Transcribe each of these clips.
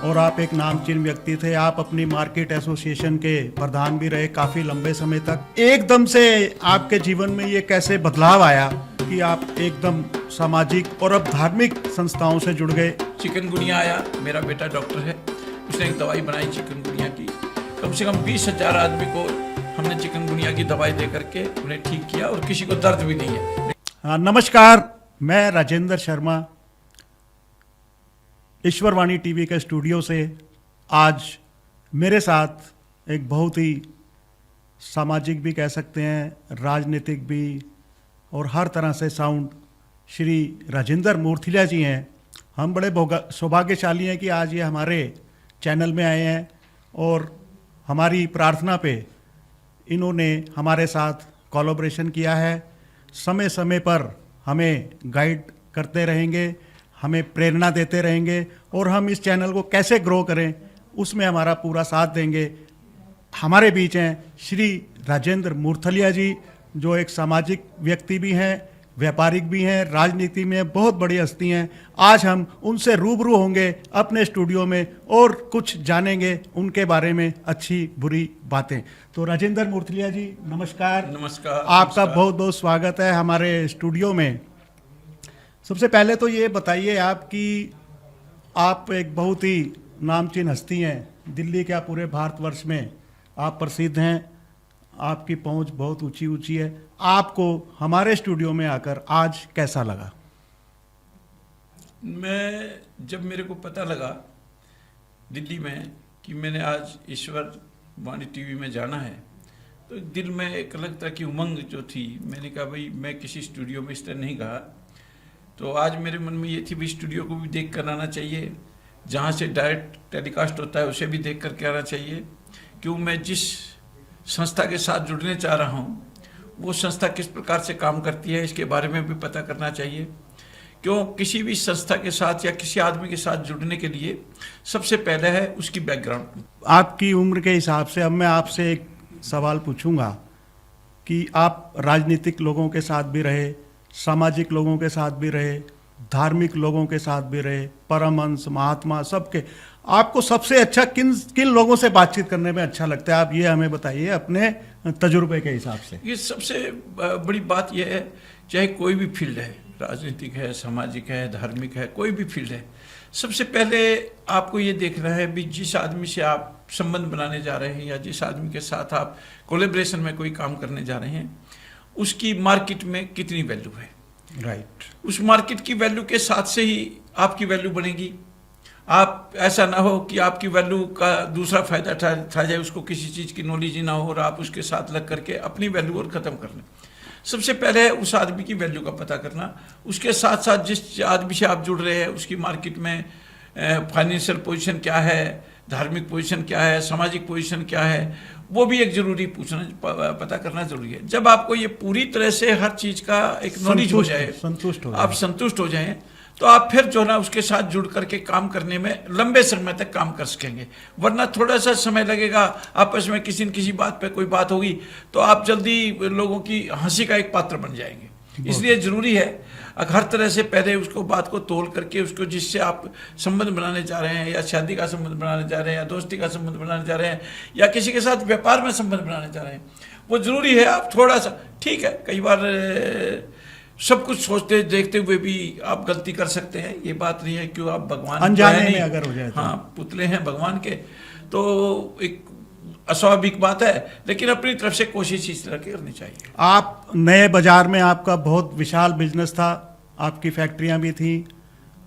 और आप एक नामचीन व्यक्ति थे। आप अपनी मार्केट एसोसिएशन के प्रधान भी रहे काफ़ी लंबे समय तक। एकदम से आपके जीवन में ये कैसे बदलाव आया कि आप एकदम सामाजिक और अब धार्मिक संस्थाओं से जुड़ गए? चिकनगुनिया आया, मेरा बेटा डॉक्टर है, उसने एक दवाई बनाई चिकनगुनिया की। कम से कम 20,000 आदमी को हमने चिकनगुनिया की दवाई दे करके उन्हें ठीक किया और किसी को दर्द भी नहीं है। नमस्कार, मैं राजेंद्र शर्मा ईश्वरवाणी टीवी के स्टूडियो से। आज मेरे साथ एक बहुत ही सामाजिक भी कह सकते हैं, राजनीतिक भी और हर तरह से साउंड श्री राजेंद्र मूर्थिला जी हैं। हम बड़े सौभाग्यशाली हैं कि आज ये हमारे चैनल में आए हैं और हमारी प्रार्थना पे इन्होंने हमारे साथ कोलैबोरेशन किया है। समय समय पर हमें गाइड करते रहेंगे, हमें प्रेरणा देते रहेंगे और हम इस चैनल को कैसे ग्रो करें उसमें हमारा पूरा साथ देंगे। हमारे बीच हैं श्री राजेंद्र मूर्थिला जी, जो एक सामाजिक व्यक्ति भी हैं, व्यापारिक भी हैं, राजनीति में बहुत बड़ी हस्ती हैं। आज हम उनसे रूबरू होंगे अपने स्टूडियो में और कुछ जानेंगे उनके बारे में अच्छी बुरी बातें। तो राजेंद्र मूर्थिला जी नमस्कार। नमस्कार। आपका बहुत बहुत स्वागत है हमारे स्टूडियो में। सबसे पहले तो ये बताइए आप कि आप एक बहुत ही नामचीन हस्ती हैं, दिल्ली क्या पूरे भारतवर्ष में आप प्रसिद्ध हैं, आपकी पहुंच बहुत ऊंची ऊंची है। आपको हमारे स्टूडियो में आकर आज कैसा लगा? जब मेरे को पता लगा दिल्ली में कि मैंने आज ईश्वर वाणी टीवी में जाना है, तो दिल में एक अलग तरह की उमंग जो थी। मैंने कहा भाई मैं किसी स्टूडियो में इस तरह नहीं कहा, तो आज मेरे मन में ये थी भी स्टूडियो को भी देख कर आना चाहिए, जहाँ से डायरेक्ट टेलीकास्ट होता है उसे भी देख कर के आना चाहिए। क्यों मैं जिस संस्था के साथ जुड़ने चाह रहा हूँ वो संस्था किस प्रकार से काम करती है इसके बारे में भी पता करना चाहिए। क्यों किसी भी संस्था के साथ या किसी आदमी के साथ जुड़ने के लिए सबसे पहले है उसकी बैकग्राउंड। आपकी उम्र के हिसाब से अब मैं आपसे एक सवाल पूछूंगा कि आप राजनीतिक लोगों के साथ भी रहे, सामाजिक लोगों के साथ भी रहे, धार्मिक लोगों के साथ भी रहे, परमहंस, महात्मा, सबके, आपको सबसे अच्छा किन किन लोगों से बातचीत करने में अच्छा लगता है? आप ये हमें बताइए अपने तजुर्बे के हिसाब से। ये सबसे बड़ी बात यह है, चाहे कोई भी फील्ड है, राजनीतिक है, सामाजिक है, धार्मिक है, कोई भी फील्ड है, सबसे पहले आपको ये देखना है भी जिस आदमी से आप संबंध बनाने जा रहे हैं या जिस आदमी के साथ आप कोलैबोरेशन में कोई काम करने जा रहे हैं, उसकी मार्केट में कितनी वैल्यू है। राइट। उस मार्केट की वैल्यू के साथ से ही आपकी वैल्यू बनेगी। आप ऐसा ना हो कि आपकी वैल्यू का दूसरा फायदा उठा जाए, उसको किसी चीज़ की नॉलेज ही ना हो और आप उसके साथ लग करके अपनी वैल्यू और ख़त्म कर लें। सबसे पहले उस आदमी की वैल्यू का पता करना, उसके साथ साथ जिस आदमी से आप जुड़ रहे हैं उसकी मार्केट में फाइनेंशियल पोजीशन क्या है, धार्मिक पोजीशन क्या है, सामाजिक पोजीशन क्या है, वो भी एक जरूरी पता करना जरूरी है। जब आपको ये पूरी तरह से हर चीज़ का एक नॉलेज हो जाए, आप संतुष्ट हो जाएं, तो आप फिर जो ना उसके साथ जुड़ करके काम करने में लंबे समय तक काम कर सकेंगे। वरना थोड़ा सा समय लगेगा, आपस में किसी न किसी बात पे कोई बात होगी तो आप जल्दी लोगों की हंसी का एक पात्र बन जाएंगे। इसलिए जरूरी है हर तरह से पहले उसको बात को तोल करके उसको जिससे आप संबंध बनाने जा रहे हैं, या शादी का संबंध बनाने जा रहे हैं, या दोस्ती का संबंध बनाने जा रहे हैं, या किसी के साथ व्यापार में संबंध बनाने जा रहे हैं, वो जरूरी है। आप थोड़ा सा, ठीक है, कई बार सब कुछ सोचते देखते हुए भी आप गलती कर सकते हैं, ये बात नहीं है। क्यों आप भगवान अनजाने में अगर हो जाए तो। हाँ, पुतले हैं भगवान के, तो एक अस्वाभाविक बात है, लेकिन अपनी तरफ से कोशिश इस तरह की करनी चाहिए। आप नए बाजार में, आपका बहुत विशाल बिजनेस था, आपकी फैक्ट्रियां भी थी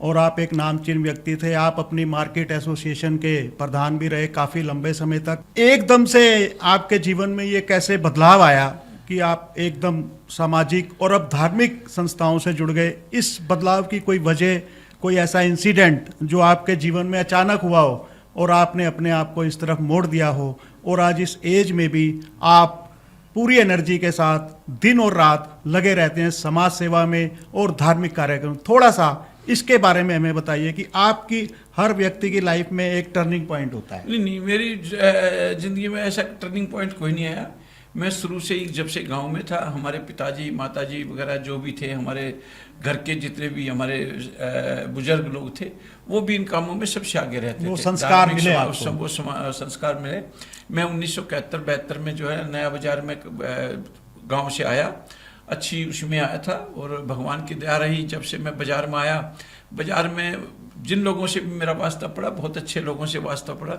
और आप एक नामचीन व्यक्ति थे। आप अपनी मार्केट एसोसिएशन के प्रधान भी रहे काफ़ी लंबे समय तक। एकदम से आपके जीवन में ये कैसे बदलाव आया कि आप एकदम सामाजिक और अब धार्मिक संस्थाओं से जुड़ गए? इस बदलाव की कोई वजह, कोई ऐसा इंसिडेंट जो आपके जीवन में अचानक हुआ हो और आपने अपने आप को इस तरफ मोड़ दिया हो और आज इस एज में भी आप पूरी एनर्जी के साथ दिन और रात लगे रहते हैं समाज सेवा में और धार्मिक कार्यक्रम? थोड़ा सा इसके बारे में हमें बताइए कि आपकी हर व्यक्ति की लाइफ में एक टर्निंग पॉइंट होता है। नहीं, मेरी जिंदगी में ऐसा टर्निंग पॉइंट कोई नहीं आया। मैं शुरू से ही जब से गांव में था, हमारे पिताजी माताजी वगैरह जो भी थे, हमारे घर के जितने भी हमारे बुजुर्ग लोग थे, वो भी इन कामों में सबसे आगे रहते थे। वो संस्कार मिले आपको? वो संस्कार मिले। मैं 1971-72 में जो है नया बाजार में गांव से आया, अच्छी उसमें आया था, और भगवान की दया रही जब से मैं बाजार में आया। बाजार में जिन लोगों से भी मेरा वास्ता पड़ा, बहुत अच्छे लोगों से वास्ता पड़ा।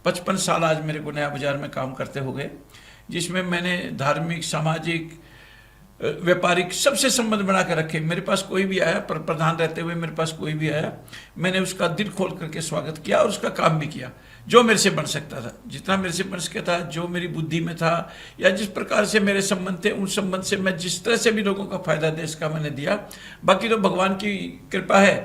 55 साल आज मेरे को नया बाजार में काम करते हो गए, जिसमें मैंने धार्मिक, सामाजिक, व्यापारिक सबसे संबंध बना कर रखे। मेरे पास कोई भी आया, प्रधान रहते हुए मेरे पास कोई भी आया, मैंने उसका दिल खोल करके स्वागत किया और उसका काम भी किया जो मेरे से बन सकता था, जितना मेरे से बन सकता था, जो मेरी बुद्धि में था, या जिस प्रकार से मेरे संबंध थे, उन संबंध से मैं जिस तरह से भी लोगों का फायदा देश का मैंने दिया। बाकी तो भगवान की कृपा है,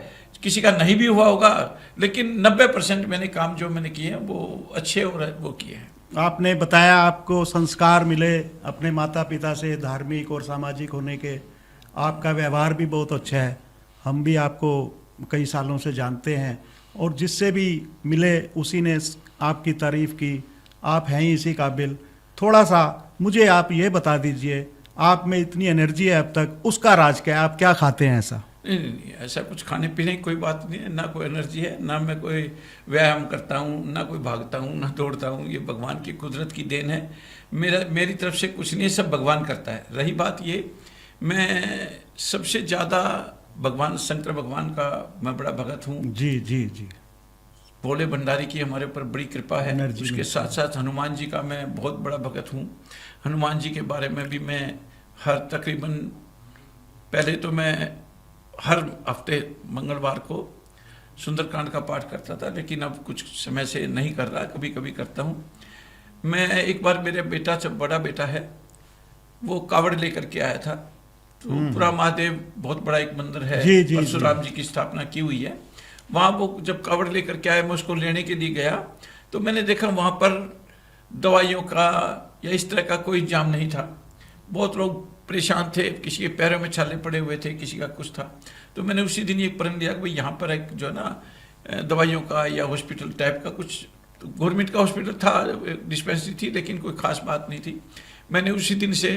किसी का नहीं भी हुआ होगा, लेकिन 90% मैंने काम जो मैंने किए हैं वो अच्छे और वो किए हैं। आपने बताया आपको संस्कार मिले अपने माता पिता से, धार्मिक और सामाजिक होने के। आपका व्यवहार भी बहुत अच्छा है, हम भी आपको कई सालों से जानते हैं, और जिससे भी मिले उसी ने आपकी तारीफ की। आप हैं ही इसी काबिल। थोड़ा सा मुझे आप ये बता दीजिए, आप में इतनी एनर्जी है अब तक, उसका राज क्या है? आप क्या खाते हैं ऐसा? नहीं, ऐसा कुछ खाने पीने की कोई बात नहीं है, ना कोई एनर्जी है, ना मैं कोई व्यायाम करता हूँ, ना कोई भागता हूँ, ना दौड़ता हूँ। ये भगवान की कुदरत की देन है, मेरी तरफ से कुछ नहीं, सब भगवान करता है। रही बात ये, मैं सबसे ज़्यादा भगवान शंकर भगवान का मैं बड़ा भगत हूँ। जी जी जी। भोले भंडारी की हमारे ऊपर बड़ी कृपा है। एनर्जी उसके साथ साथ हनुमान जी का मैं बहुत बड़ा भगत हूँ। हनुमान जी के बारे में भी मैं हर तकरीबन, पहले तो मैं हर हफ्ते मंगलवार को सुंदरकांड का पाठ करता था, लेकिन अब कुछ समय से नहीं कर रहा, कभी कभी करता हूँ। मैं एक बार, मेरे बेटा, जब बड़ा बेटा है, वो कावड़ लेकर के आया था। तो पूरा महादेव बहुत बड़ा एक मंदिर है, परशुराम जी की स्थापना की हुई है। वहाँ वो जब कावड़ लेकर के आया, मैं उसको लेने के लिए गया, तो मैंने देखा वहाँ पर दवाइयों का या इस तरह का कोई इंतजाम नहीं था। बहुत लोग परेशान थे, किसी के पैरों में छाले पड़े हुए थे, किसी का कुछ था। तो मैंने उसी दिन ये प्रण लिया कि भाई यहाँ पर एक जो है ना दवाइयों का या हॉस्पिटल टाइप का कुछ, तो गवर्नमेंट का हॉस्पिटल था, डिस्पेंसरी थी, लेकिन कोई खास बात नहीं थी। मैंने उसी दिन से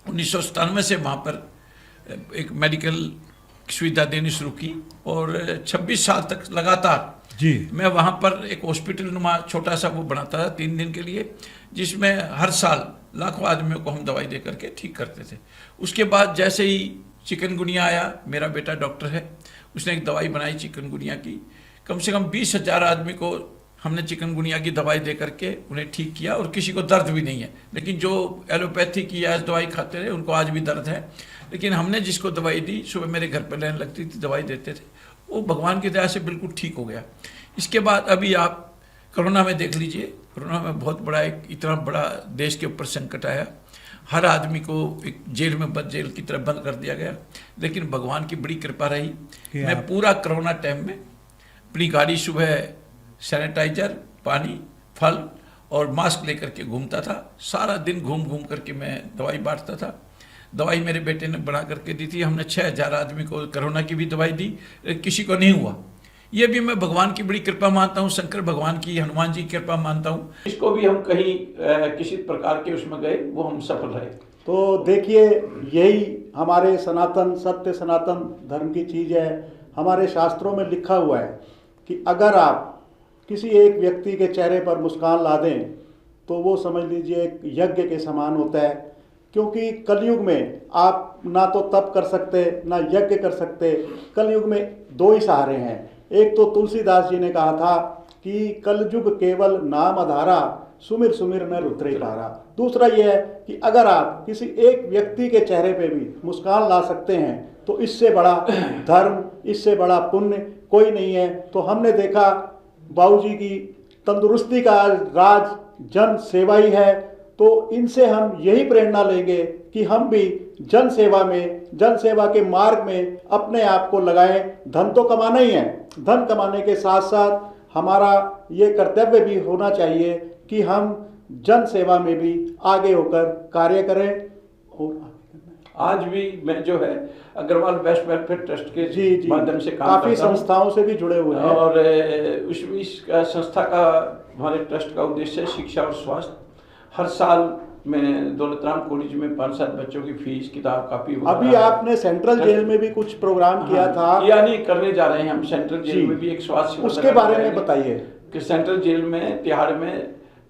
1997 से वहाँ पर एक मेडिकल सुविधा देनी शुरू की, और 26 साल तक लगातार जी मैं वहाँ पर एक हॉस्पिटल नुमा छोटा सा वो बनाता था 3 दिन के लिए, जिसमें हर साल लाखों आदमियों को हम दवाई दे करके ठीक करते थे। उसके बाद जैसे ही चिकनगुनिया आया, मेरा बेटा डॉक्टर है, उसने एक दवाई बनाई चिकनगुनिया की। कम से कम 20,000 आदमी को हमने चिकनगुनिया की दवाई दे करके उन्हें ठीक किया, और किसी को दर्द भी नहीं है। लेकिन जो एलोपैथी की या दवाई खाते रहे, उनको आज भी दर्द है। लेकिन हमने जिसको दवाई दी, सुबह मेरे घर पर लाइन लगती थी, दवाई देते थे, वो भगवान की दया से बिल्कुल ठीक हो गया। इसके बाद अभी आप कोरोना में देख लीजिए, कोरोना में बहुत बड़ा एक इतना बड़ा देश के ऊपर संकट आया, हर आदमी को एक जेल में जेल की तरफ बंद कर दिया गया। लेकिन भगवान की बड़ी कृपा रही, मैं पूरा कोरोना टाइम में अपनी गाड़ी सुबह सैनिटाइजर, पानी, फल और मास्क लेकर के घूमता था। सारा दिन घूम घूम करके मैं दवाई बांटता था। दवाई मेरे बेटे ने बना करके दी थी। हमने 6,000 आदमी को कोरोना की भी दवाई दी, किसी को नहीं हुआ। ये भी मैं भगवान की बड़ी कृपा मानता हूँ, शंकर भगवान की, हनुमान जी की कृपा मानता हूँ। इसको भी हम कहीं किसी प्रकार के उसमें गए, वो हम सफल रहे। तो देखिए, यही हमारे सनातन सत्य, सनातन धर्म की चीज़ है। हमारे शास्त्रों में लिखा हुआ है कि अगर आप किसी एक व्यक्ति के चेहरे पर मुस्कान ला दें तो वो समझ लीजिए एक यज्ञ के समान होता है। क्योंकि कलयुग में आप ना तो तप कर सकते, ना यज्ञ कर सकते। कलयुग में 2 ही सहारे हैं। एक तो तुलसीदास जी ने कहा था कि कलयुग केवल नाम आधारा, सुमिर सुमिर न रुद्रे पारा। दूसरा यह है कि अगर आप किसी एक व्यक्ति के चेहरे पे भी मुस्कान ला सकते हैं तो इससे बड़ा धर्म, इससे बड़ा पुण्य कोई नहीं है। तो हमने देखा बाबूजी की तंदुरुस्ती का राज जन सेवा ही है। तो इनसे हम यही प्रेरणा लेंगे कि हम भी जन सेवा में, जन सेवा के मार्ग में अपने आप को लगाएं। धन तो कमाना ही है, धन कमाने के साथ साथ हमारा ये कर्तव्य भी होना चाहिए कि हम जन सेवा में भी आगे होकर कार्य करें। और आज भी मैं जो है अग्रवाल वेस्ट वेलफेयर ट्रस्ट के माध्यम से काम काफी संस्थाओं से भी जुड़े हुए हैं, और इस संस्था का, हमारे ट्रस्ट का उद्देश्य है शिक्षा और स्वास्थ्य। हर साल मैं दौलतराम कॉलेज में 5-7 बच्चों की फीस, किताब, कापी अभी आपने सेंट्रल जेल में भी कुछ प्रोग्राम किया था, या नहीं करने जा रहे हैं हम। सेंट्रल जेल में भी एक स्वास्थ्य, उसके बारे में बताइए। कि सेंट्रल जेल में, तिहाड़ में,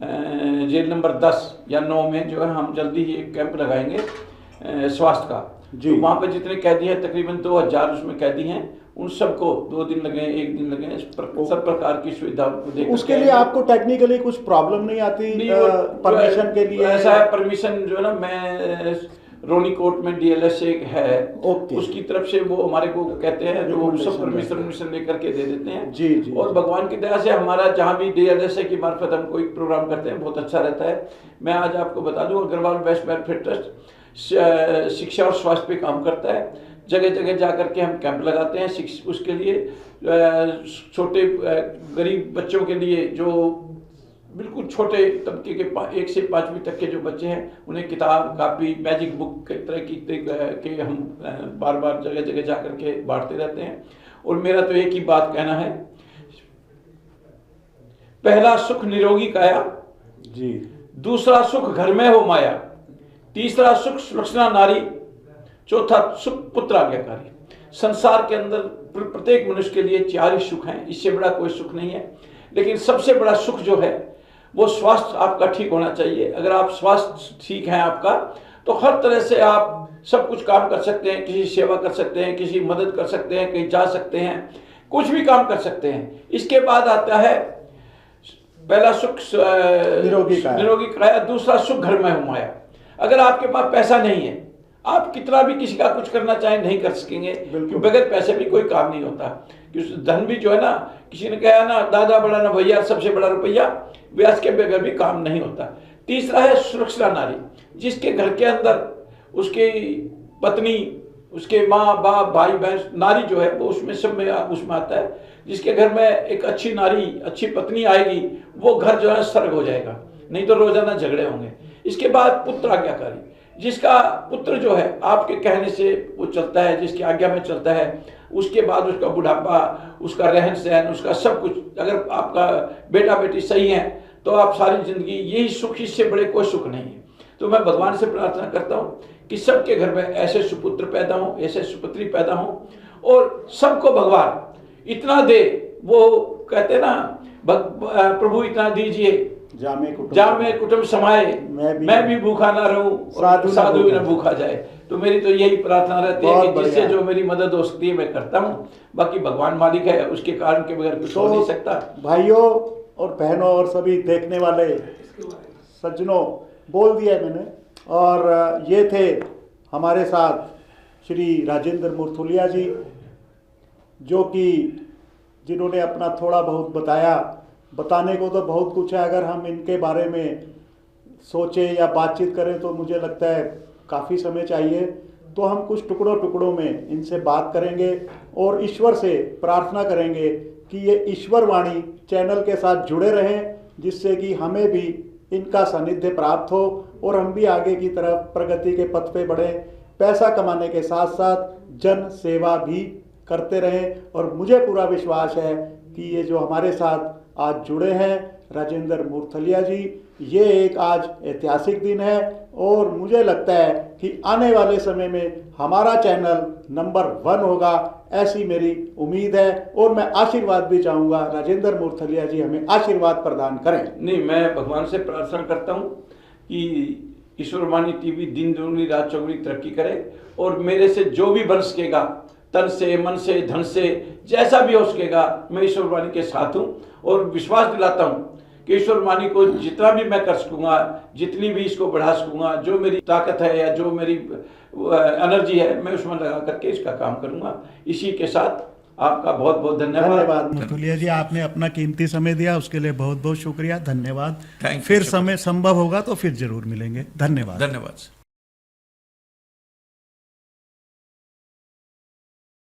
जेल नंबर 10 या 9 में जो है हम जल्दी ही एक कैंप लगाएंगे स्वास्थ्य का। तो वहाँ पे जितने कैदी हैं, तकरीबन 2000 उसमें कैदी हैं, उन सबको 2 दिन लगे, 1 दिन लगे, सब प्रकार की सुविधाओं को देकर। उसके लिए आपको टेक्निकली कुछ प्रॉब्लम नहीं आती परमिशन के लिए? ऐसा है, परमिशन जो है ना, मैं रोनी कोर्ट में DLSA है, उसकी तरफ से वो हमारे को कहते हैं, तो वो सब परमिशन लेकर के दे देते हैं। जी जी। और भगवान की दया से हमारा जहाँ भी DLSA की मार्फत हम कोई प्रोग्राम करते हैं, बहुत अच्छा रहता है। मैं आज आपको बता दूं, अग्रवाल वेस्ट वेलफेयर ट्रस्ट शिक्षा और स्वास्थ्य पे काम करता है। जगह जगह जा करके हम कैंप लगाते हैं उसके लिए। छोटे गरीब बच्चों के लिए, जो बिल्कुल छोटे तबके के 1 से 5वीं तक के जो बच्चे हैं, उन्हें किताब, कापी, मैजिक बुक कई तरह की के हम बार बार जगह जगह जा करके बांटते रहते हैं। और मेरा तो एक ही बात कहना है, पहला सुख निरोगी काया जी, दूसरा सुख घर में हो माया, तीसरा सुख सुलक्षणा नारी, चौथा सुख पुत्र आज्ञाकारी। संसार के अंदर प्रत्येक मनुष्य के लिए 4 ही सुख हैं, इससे बड़ा कोई सुख नहीं है। लेकिन सबसे बड़ा सुख जो है वो स्वास्थ्य आपका ठीक होना चाहिए। अगर आप स्वास्थ्य ठीक है आपका, तो हर तरह से आप सब कुछ काम कर सकते हैं, किसी सेवा कर सकते हैं, किसी मदद कर सकते हैं, कहीं जा सकते हैं, कुछ भी काम कर सकते हैं। इसके बाद आता है पहला सुख निरोगी काया, दूसरा सुख घर में हो माया। अगर आपके पास पैसा नहीं है, आप कितना भी किसी का कुछ करना चाहें नहीं कर सकेंगे, क्योंकि बगैर पैसे भी कोई काम नहीं होता। क्योंकि धन भी जो है ना, किसी ने कहा ना, दादा बड़ा ना भैया, सबसे बड़ा रुपया, ब्याज के बगैर भी काम नहीं होता। तीसरा है सुरक्षा नारी, जिसके घर के अंदर उसकी पत्नी, उसके माँ बाप, भाई बहन, नारी जो है वो उसमें सब में उसमें आता है। जिसके घर में एक अच्छी नारी, अच्छी पत्नी आएगी, वो घर जो है स्वर्ग हो जाएगा, नहीं तो रोजाना झगड़े होंगे। इसके बाद पुत्र आज्ञाकारी, जिसका पुत्र जो है आपके कहने से वो चलता है, जिसकी आज्ञा में चलता है, उसके बाद उसका बुढ़ापा, उसका रहन सहन, उसका सब कुछ, अगर आपका बेटा बेटी सही है तो आप सारी जिंदगी, यही सुख, इससे बड़े कोई सुख नहीं है। तो मैं भगवान से प्रार्थना करता हूँ कि सबके घर में ऐसे सुपुत्र पैदा हों, ऐसे सुपुत्री पैदा हों, और सबको भगवान इतना दे, वो कहते ना, प्रभु इतना दीजिए जामे कुटुंब समाए, मैं भी भूखा ना रहूं, साधु भी ना भूखा जाए। तो मेरी तो यही प्रार्थना रहती है कि जिससे जो मेरी मदद हो सकती है मैं करता हूँ। बाकी भगवान मालिक है, उसके कारण के बगैर कुछ हो नहीं सकता। भाइयों और बहनों और सभी देखने वाले सज्जनों, बोल दिया मैंने। और ये थे हमारे साथ श्री राजेंद्र मुरथुलिया जी, जो कि जिन्होंने अपना थोड़ा बहुत बताया। बताने को तो बहुत कुछ है, अगर हम इनके बारे में सोचें या बातचीत करें तो मुझे लगता है काफ़ी समय चाहिए। तो हम कुछ टुकड़ों में इनसे बात करेंगे और ईश्वर से प्रार्थना करेंगे कि ये ईश्वर वाणी चैनल के साथ जुड़े रहें, जिससे कि हमें भी इनका सानिध्य प्राप्त हो और हम भी आगे की तरफ प्रगति के पथ पे बढ़ें, पैसा कमाने के साथ साथ जन सेवा भी करते रहें। और मुझे पूरा विश्वास है कि ये जो हमारे साथ आज जुड़े हैं राजेंद्र मुरथुलिया जी, ये एक आज ऐतिहासिक दिन है और मुझे लगता है कि आने वाले समय में हमारा चैनल नंबर 1 होगा, ऐसी मेरी उम्मीद है। और मैं आशीर्वाद भी चाहूँगा, राजेंद्र मुरथुलिया जी हमें आशीर्वाद प्रदान करें। नहीं, मैं भगवान से प्रार्थना करता हूँ कि ईश्वर वाणी टीवी दिन दुगनी रात चौगुनी तरक्की करे, और मेरे से जो भी बन सकेगा, तन से, मन से, धन से, जैसा भी हो सकेगा, मैं ईश्वर वाणी के साथ हूँ। और विश्वास दिलाता हूँ कि ईश्वर वाणी को जितना भी मैं कर सकूँगा, जितनी भी इसको बढ़ा सकूँगा, जो मेरी ताकत है या जो मेरी एनर्जी है, मैं उसमें लगा करके इसका काम करूँगा। इसी के साथ आपका बहुत बहुत धन्यवाद। मुरथुलिया जी, आपने अपना कीमती समय दिया, उसके लिए बहुत बहुत शुक्रिया, धन्यवाद। Thank you. फिर समय संभव होगा तो फिर जरूर मिलेंगे। धन्यवाद। धन्यवाद।